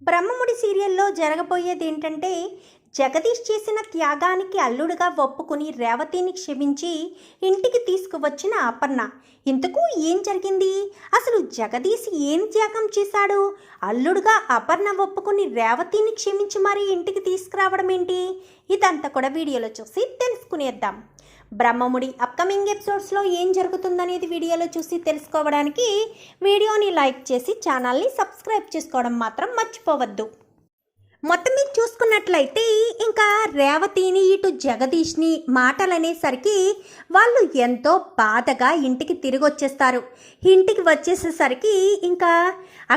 బ్రహ్మముడి సీరియల్లో జరగబోయేది ఏంటంటే జగదీష్ చేసిన త్యాగానికి అల్లుడుగా ఒప్పుకుని రేవతిని క్షమించి ఇంటికి తీసుకువచ్చిన అపర్ణ. ఇంతకు ఏం జరిగింది? అసలు జగదీష్ ఏం త్యాగం చేశాడు? అల్లుడుగా అపర్ణ ఒప్పుకుని రేవతిని క్షమించి మరీ ఇంటికి తీసుకురావడం ఏంటి? ఇదంతా కూడా వీడియోలో చూసి తెలుసుకునేద్దాం. బ్రహ్మముడి అప్కమింగ్ ఎపిసోడ్స్లో ఏం జరుగుతుందనేది వీడియోలో చూసి తెలుసుకోవడానికి వీడియోని లైక్ చేసి ఛానల్ని సబ్స్క్రైబ్ చేసుకోవడం మాత్రం మర్చిపోవద్దు. మొత్తం మీద చూసుకున్నట్లయితే ఇంకా రేవతిని ఇటు జగదీష్ని మాటలనేసరికి వాళ్ళు ఎంతో బాధగా ఇంటికి తిరిగి వచ్చేస్తారు. ఇంటికి వచ్చేసేసరికి ఇంకా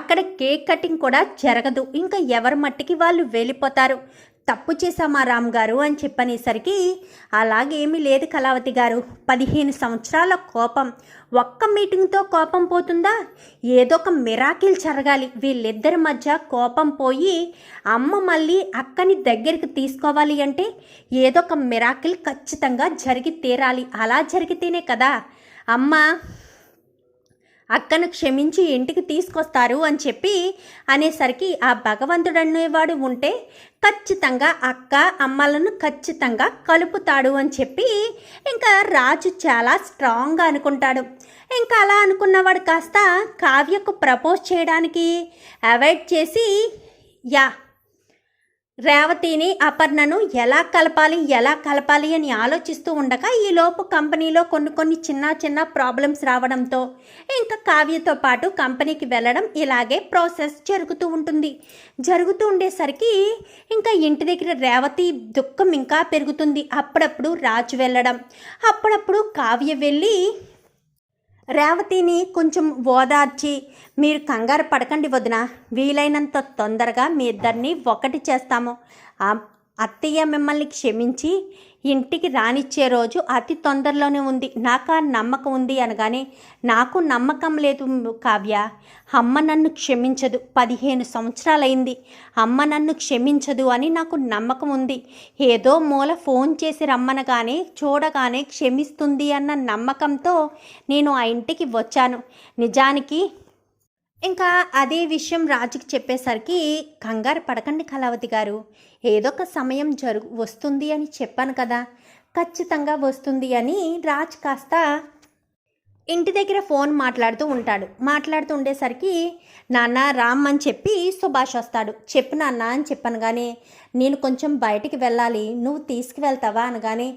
అక్కడ కేక్ కటింగ్ కూడా జరగదు. ఇంకా ఎవరి మట్టికి వాళ్ళు వెళ్ళిపోతారు. తప్పు చేశామా రామ్ గారు అని చెప్పనేసరికి అలాగేమీ లేదు కళావతి గారు, 15 సంవత్సరాల కోపం ఒక్క మీటింగ్తో కోపం పోతుందా? ఏదో ఒక మిరాకిల్ జరగాలి. వీళ్ళిద్దరి మధ్య కోపం పోయి అమ్మ మళ్ళీ అక్కని దగ్గరికి తీసుకోవాలి అంటే ఏదో ఒక మిరాకిల్ ఖచ్చితంగా జరిగి తీరాలి. అలా జరిగితేనే కదా అమ్మ అక్కను క్షమించి ఇంటికి తీసుకొస్తారు అని చెప్పి అనేసరికి ఆ భగవంతుడు అనేవాడు ఉంటే ఖచ్చితంగా అక్క అమ్మలను ఖచ్చితంగా కలుపుతాడు అని చెప్పి ఇంకా రాజు చాలా స్ట్రాంగ్గా అనుకుంటాడు. ఇంకా అలా అనుకున్నవాడు కాస్త కావ్యకు ప్రపోజ్ చేయడానికి అవాయిడ్ చేసి రేవతిని అపర్ణను ఎలా కలపాలి అని ఆలోచిస్తూ ఉండగా ఈలోపు కంపెనీలో కొన్ని చిన్న ప్రాబ్లమ్స్ రావడంతో ఇంకా కావ్యతో పాటు కంపెనీకి వెళ్ళడం ఇలాగే ప్రాసెస్ జరుగుతూ ఉండేసరికి ఇంకా ఇంటి దగ్గర రేవతి దుఃఖం ఇంకా పెరుగుతుంది. అప్పుడప్పుడు రాజు వెళ్ళడం, అప్పుడప్పుడు కావ్య వెళ్ళి రేవతిని కొంచెం ఓదార్చి మీరు కంగారు పడకండి వదిన, వీలైనంత తొందరగా మీ ఇద్దరిని ఒకటి చేస్తాము. అత్తయ్య మిమ్మల్ని క్షమించి ఇంటికి రానిచ్చే రోజు అతి తొందరలోనే ఉంది, నాకు ఆ నమ్మకం ఉంది అనగానే నాకు నమ్మకం లేదు కావ్య, అమ్మ నన్ను క్షమించదు, 15 సంవత్సరాలైంది, అమ్మ నన్ను క్షమించదు అని నాకు నమ్మకం ఉంది. ఏదో మూల ఫోన్ చేసి రమ్మనగానే చూడగానే క్షమిస్తుంది అన్న నమ్మకంతో నేను ఆ ఇంటికి వచ్చాను. నిజానికి ఇంకా అదే విషయం రాజుకి చెప్పేసరికి కంగారు పడకండి కళావతి గారు, ఏదో ఒక సమయం వస్తుంది అని చెప్పాను కదా, ఖచ్చితంగా వస్తుంది అని రాజ్ కాస్త ఇంటి దగ్గర ఫోన్ మాట్లాడుతూ ఉండేసరికి నాన్న రామ్ అని చెప్పి సుభాష్ వస్తాడు. చెప్పు నాన్న అని చెప్పాను కానీ నేను కొంచెం బయటికి వెళ్ళాలి, నువ్వు తీసుకువెళ్తావా అనగానే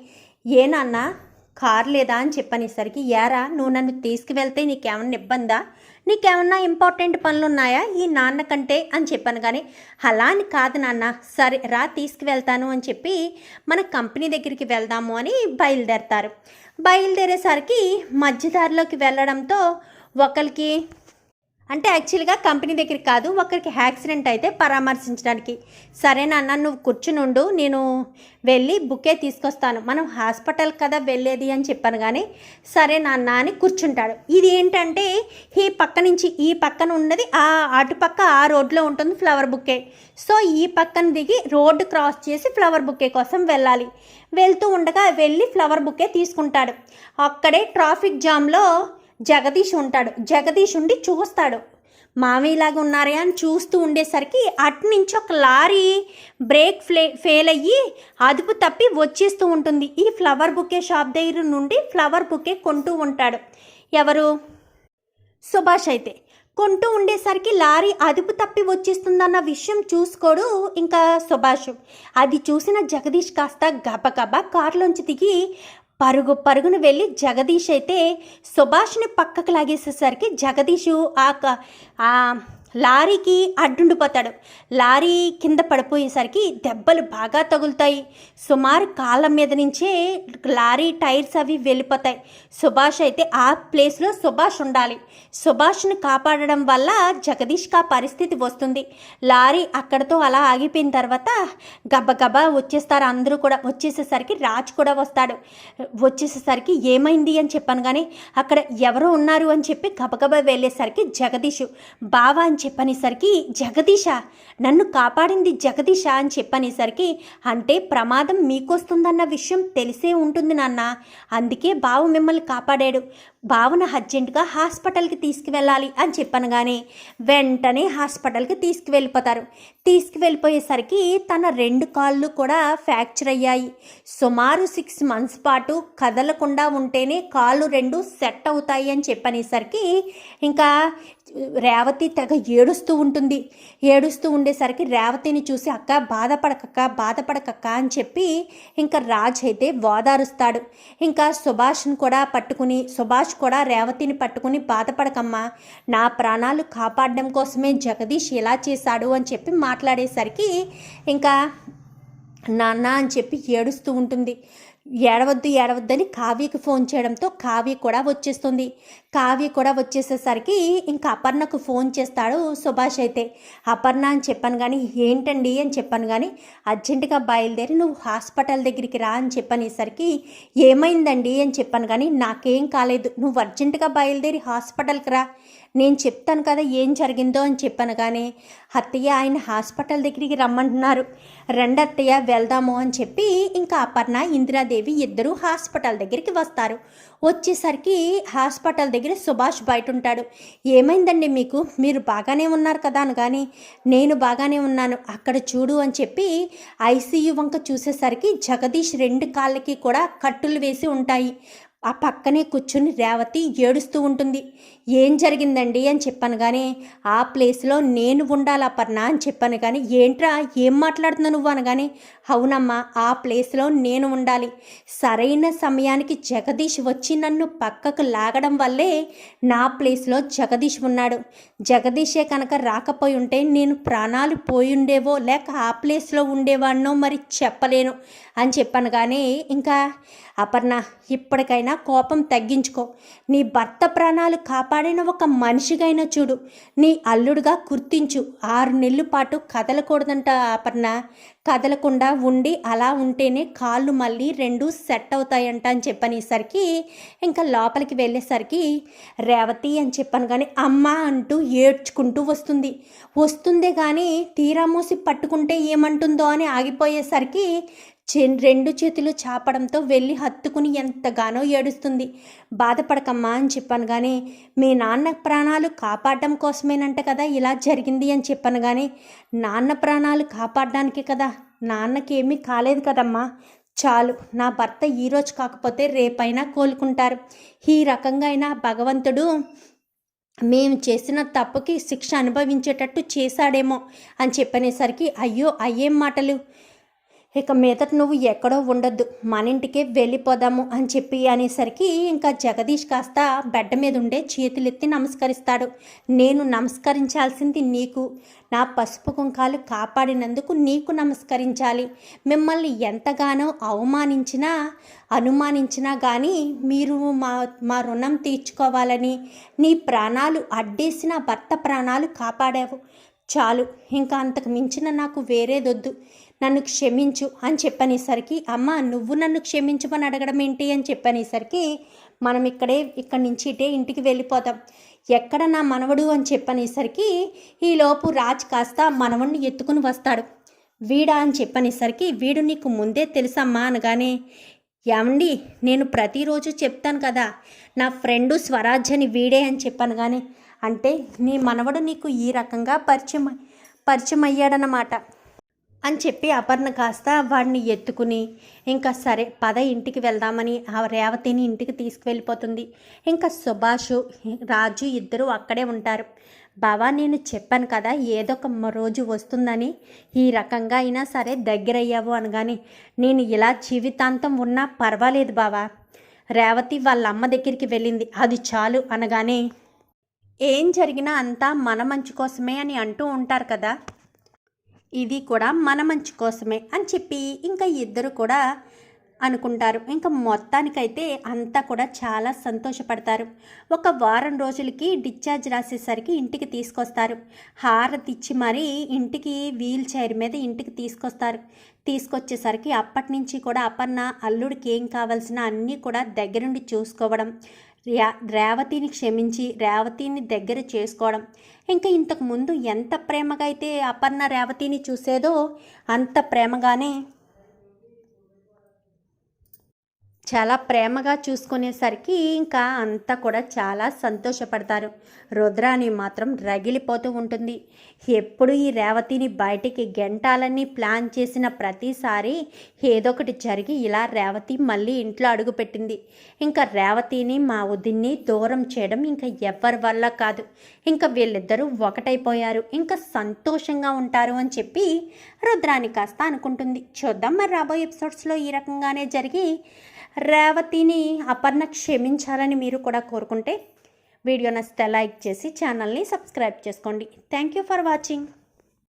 ఏ నాన్న కారు లేదా అని చెప్పనేసరికి యారా నువ్వు నన్ను తీసుకువెళ్తే నీకేమన్నా ఇబ్బందా, నీకేమన్నా ఇంపార్టెంట్ పనులు ఉన్నాయా ఈ నాన్న కంటే అని చెప్పాను కానీ అలా అని కాదు నాన్న, సరే రా తీసుకువెళ్తాను అని చెప్పి మన కంపెనీ దగ్గరికి వెళ్దాము అని బయలుదేరేసరికి మధ్యదారిలోకి వెళ్ళడంతో ఒకరికి అంటే యాక్చువల్గా కంపెనీ దగ్గరికి కాదు, ఒకరికి యాక్సిడెంట్ అయితే పరామర్శించడానికి. సరే నాన్న నువ్వు కూర్చునుండు, నేను వెళ్ళి బుకే తీసుకొస్తాను, మనం హాస్పిటల్ కదా వెళ్ళేది అని చెప్పాను కానీ సరే నాన్న అని కూర్చుంటాడు. ఇది ఏంటంటే ఈ పక్క నుంచి ఈ పక్కన ఉన్నది అటుపక్క ఆ రోడ్లో ఉంటుంది ఫ్లవర్ బుకే. సో ఈ పక్కన దిగి రోడ్డు క్రాస్ చేసి ఫ్లవర్ బుకే కోసం వెళ్ళాలి. వెళ్తూ ఉండగా వెళ్ళి ఫ్లవర్ బుకే తీసుకుంటాడు. అక్కడే ట్రాఫిక్ జామ్లో జగదీష్ ఉంటాడు. జగదీష్ ఉండి చూస్తాడు, మామయ్యలాగా ఉన్నారే అని చూస్తూ ఉండేసరికి అటు నుంచి ఒక లారీ బ్రేక్ ఫెయిల్ అయ్యి అదుపు తప్పి వచ్చేస్తూ ఉంటుంది. ఈ ఫ్లవర్ బుకే షాప్ దగ్గర నుండి ఫ్లవర్ బుకే కొంటూ ఉంటాడు. ఎవరు? సుభాష్. అయితే కొంటూ ఉండేసరికి లారీ అదుపు తప్పి వచ్చేస్తుందన్న విషయం చూసుకోడు ఇంకా సుభాష్. అది చూసిన జగదీష్ కాస్త గబగబా కారులోంచి దిగి పరుగున వెళ్ళి జగదీష్ అయితే సుభాష్ని పక్కకు లాగేసేసరికి జగదీషు ఆ లారీకి అడ్డుండిపోతాడు. లారీ కింద పడిపోయేసరికి దెబ్బలు బాగా తగులుతాయి. సుమారు కాళ్ళ మీద నుంచే లారీ టైర్స్ అవి వెళ్ళిపోతాయి. సుభాష్ అయితే ఆ ప్లేస్లో సుభాష్ ఉండాలి. సుభాష్ని కాపాడడం వల్ల జగదీష్కి ఆ పరిస్థితి వస్తుంది. లారీ అక్కడితో అలా ఆగిపోయిన తర్వాత గబగబా వచ్చేస్తారు అందరూ కూడా. వచ్చేసేసరికి రాజ్ కూడా వస్తాడు. వచ్చేసేసరికి ఏమైంది అని చెప్పాను కానీ అక్కడ ఎవరో ఉన్నారు అని చెప్పి గబగబా వెళ్ళేసరికి జగదీష్ బావా అని చెప్పనేసరికి జగదీష నన్ను కాపాడింది జగదీష అని చెప్పనేసరికి, అంటే ప్రమాదం మీకొస్తుందన్న విషయం తెలిసే ఉంటుంది నాన్న, అందుకే బావ మిమ్మల్ని కాపాడాడు, బావను అర్జెంటుగా హాస్పిటల్కి తీసుకువెళ్ళాలి అని చెప్పనగానే వెంటనే హాస్పిటల్కి తీసుకువెళ్ళిపోతారు. తీసుకువెళ్ళిపోయేసరికి తన 2 కాళ్ళు కూడా ఫ్రాక్చర్ అయ్యాయి. సుమారు 6 మంత్స్ పాటు కదలకుండా ఉంటేనే కాళ్ళు 2 సెట్ అవుతాయి అని చెప్పనేసరికి ఇంకా రేవతి తెగ ఏడుస్తూ ఉంటుంది. ఏడుస్తూ ఉండేసరికి రేవతిని చూసి అక్క బాధపడకక్క అని చెప్పి ఇంకా రాజ్ అయితే ఓదారుస్తాడు. ఇంకా సుభాష్ని కూడా పట్టుకుని, సుభాష్ కూడా రేవతిని పట్టుకుని బాధపడకమ్మా, నా ప్రాణాలు కాపాడడం కోసమే జగదీష్ ఇలా చేశాడు అని చెప్పి మాట్లాడేసరికి ఇంకా నాన్న అని చెప్పి ఏడుస్తూ ఉంటుంది. ఏడవద్దని కావ్యకి ఫోన్ చేయడంతో కావ్య కూడా వచ్చేస్తుంది. కావ్య కూడా వచ్చేసేసరికి ఇంకా అపర్ణకు ఫోన్ చేస్తాడు సుభాష్ అయితే. అపర్ణ అని చెప్పాను కానీ, ఏంటండి అని చెప్పాను కానీ, అర్జెంటుగా బయలుదేరి నువ్వు హాస్పిటల్ దగ్గరికి రా అని చెప్పనేసరికి, ఏమైందండి అని చెప్పాను కానీ, నాకేం కాలేదు, నువ్వు అర్జెంటుగా బయలుదేరి హాస్పిటల్కి రా, నేను చెప్తాను కదా ఏం జరిగిందో అని చెప్పాను కానీ, అత్తయ్య ఆయన హాస్పిటల్ దగ్గరికి రమ్మంటున్నారు, రండి అత్తయ్య వెళ్దాము అని చెప్పి ఇంకా అపర్ణ ఇందిరాదేవి ఇద్దరు హాస్పిటల్ దగ్గరికి వస్తారు. వచ్చేసరికి హాస్పిటల్ దగ్గర సుభాష్ బయట ఉంటాడు. ఏమైందండి మీకు, మీరు బాగానే ఉన్నారు కదా అని కానీ, నేను బాగానే ఉన్నాను, అక్కడ చూడు అని చెప్పి ఐసీయూ వంక చూసేసరికి జగదీష్ 2 కాళ్ళకి కూడా కట్టులు వేసి ఉంటాయి. ఆ పక్కనే కూర్చుని రేవతి ఏడుస్తూ ఉంటుంది. ఏం జరిగిందండి అని చెప్పాను కానీ, ఆ ప్లేస్లో నేను ఉండాలి అపర్ణ అని చెప్పాను కానీ, ఏంట్రా ఏం మాట్లాడుతున్నావు నువ్వు అనగానే, అవునమ్మా ఆ ప్లేస్లో నేను ఉండాలి, సరైన సమయానికి జగదీష్ వచ్చి నన్ను పక్కకు లాగడం వల్లే నా ప్లేస్లో జగదీష్ ఉన్నాడు, జగదీషే కనుక రాకపోయి ఉంటే నేను ప్రాణాలు పోయి ఉండేవో లేక ఆ ప్లేస్లో ఉండేవాడినో మరి చెప్పలేను అని చెప్పాను కానీ, ఇంకా అపర్ణ ఇప్పటికైనా కోపం తగ్గించుకో, నీ భర్త ప్రాణాలు కాపాడిన ఒక మనిషిగైనా చూడు, నీ అల్లుడుగా గుర్తించు, 6 నెలల పాటు కదలకూడదంట అపర్ణ, కదలకుండా ఉండి అలా ఉంటేనే కాళ్ళు మళ్ళీ 2 సెట్ అవుతాయంట అని చెప్పనేసరికి ఇంకా లోపలికి వెళ్ళేసరికి రేవతి అని చెప్పాను కానీ, అమ్మ అంటూ ఏడ్చుకుంటూ వస్తుందే కానీ తీరా మూసి పట్టుకుంటే ఏమంటుందో అని ఆగిపోయేసరికి 2 చేతులు చాపడంతో వెళ్ళి హత్తుకుని ఎంతగానో ఏడుస్తుంది. బాధపడకమ్మా అని చెప్పాను కానీ, మీ నాన్న ప్రాణాలు కాపాడడం కోసమేనంట కదా ఇలా జరిగింది అని చెప్పాను కానీ, నాన్న ప్రాణాలు కాపాడడానికి కదా, నాన్నకి ఏమీ కాలేదు కదమ్మా, చాలు, నా భర్త ఈరోజు కాకపోతే రేపైనా కోలుకుంటారు, ఈ రకంగా అయినా భగవంతుడు మేము చేసిన తప్పుకి శిక్ష అనుభవించేటట్టు చేశాడేమో అని చెప్పనేసరికి, అయ్యో అయ్యేం మాటలు, ఇక మీదట నువ్వు ఎక్కడో ఉండొద్దు, మన ఇంటికే వెళ్ళిపోదాము అని చెప్పి అనేసరికి ఇంకా జగదీష్ కాస్త బెడ్ మీద ఉండే చేతులెత్తి నమస్కరిస్తాడు. నేను నమస్కరించాల్సింది నీకు, నా పసుపు కుంకాలు కాపాడినందుకు నీకు నమస్కరించాలి, మిమ్మల్ని ఎంతగానో అనుమానించినా కానీ మీరు మా రుణం తీర్చుకోవాలని నీ ప్రాణాలు అడ్డేసిన భర్త ప్రాణాలు కాపాడావు, చాలు, ఇంకా అంతకు మించిన నాకు వేరేదొద్దు, నన్ను క్షమించు అని చెప్పనేసరికి, అమ్మ నువ్వు నన్ను క్షమించమని అడగడం ఏంటి అని చెప్పనేసరికి, మనం ఇక్కడి నుంచి ఇటే ఇంటికి వెళ్ళిపోతాం, ఎక్కడ నా మనవడు అని చెప్పనేసరికి ఈలోపు రాజ్ కాస్త మనవడిని ఎత్తుకుని వస్తాడు. వీడా అని చెప్పనేసరికి, వీడు నీకు ముందే తెలుసమ్మా అనగానే, ఏమండి నేను ప్రతిరోజు చెప్తాను కదా నా ఫ్రెండు స్వరాజ్ అని వీడే అని చెప్పాను కానీ, అంటే నీ మనవడు నీకు ఈ రకంగా పరిచయం అయ్యాడనమాట అని చెప్పి అపర్ణ కాస్త వాడిని ఎత్తుకుని ఇంకా సరే పద ఇంటికి వెళ్దామని ఆ రేవతిని ఇంటికి తీసుకువెళ్ళిపోతుంది. ఇంకా సుభాష్ రాజు ఇద్దరు అక్కడే ఉంటారు. బావా నేను చెప్పాను కదా ఏదో ఒక రోజు వస్తుందని, ఈ రకంగా అయినా సరే దగ్గరయ్యావు అనగాని, నేను ఇలా జీవితాంతం ఉన్నా పర్వాలేదు బావా, రేవతి వాళ్ళ అమ్మ దగ్గరికి వెళ్ళింది అది చాలు అనగానే, ఏం జరిగినా అంతా మన మంచి కోసమే అని అంటూ ఉంటారు కదా, ఇది కూడా మన మంచి కోసమే అని చెప్పి ఇంకా ఇద్దరు కూడా అనుకుంటారు. ఇంకా మొత్తానికైతే అంతా కూడా చాలా సంతోషపడతారు. ఒక వారం రోజులకి డిశ్చార్జ్ రాసేసరికి ఇంటికి తీసుకొస్తారు. హారతి ఇచ్చి మరీ ఇంటికి వీల్ చైర్ మీద ఇంటికి తీసుకొస్తారు. తీసుకొచ్చేసరికి అప్పటి నుంచి కూడా అపర్ణ అల్లుడికి ఏం కావాల్సిన అన్నీ కూడా దగ్గరుండి చూసుకోవడం, రేవతిని క్షమించి రేవతిని దగ్గర చేసుకోవడం, ఇంకా ఇంతకు ముందు ఎంత ప్రేమగా అయితే అపర్ణ రేవతిని చూసేదో అంత ప్రేమగానే చాలా ప్రేమగా చూసుకునేసరికి ఇంకా అంతా కూడా చాలా సంతోషపడతారు. రుద్రాని మాత్రం రగిలిపోతూ ఉంటుంది. ఎప్పుడు ఈ రేవతిని బయటికి గెంటాలని ప్లాన్ చేసిన ప్రతిసారి ఏదో ఒకటి జరిగి ఇలా రేవతి మళ్ళీ ఇంట్లో అడుగుపెట్టింది. ఇంకా రేవతిని మా వదిన్ని దూరం చేయడం ఇంకా ఎవరి వల్ల కాదు. ఇంకా వీళ్ళిద్దరూ ఒకటైపోయారు, ఇంకా సంతోషంగా ఉంటారు అని చెప్పి రుద్రాని కాస్త అనుకుంటుంది. చూద్దాం మరి రాబోయే ఎపిసోడ్స్లో ఈ రకంగానే జరిగి రేవతిని అపర్ణ క్షమించాలని మీరు కూడా కోరుకుంటే వీడియో నచ్చితే లైక్ చేసి ఛానల్ని సబ్స్క్రైబ్ చేసుకోండి. Thank you for watching.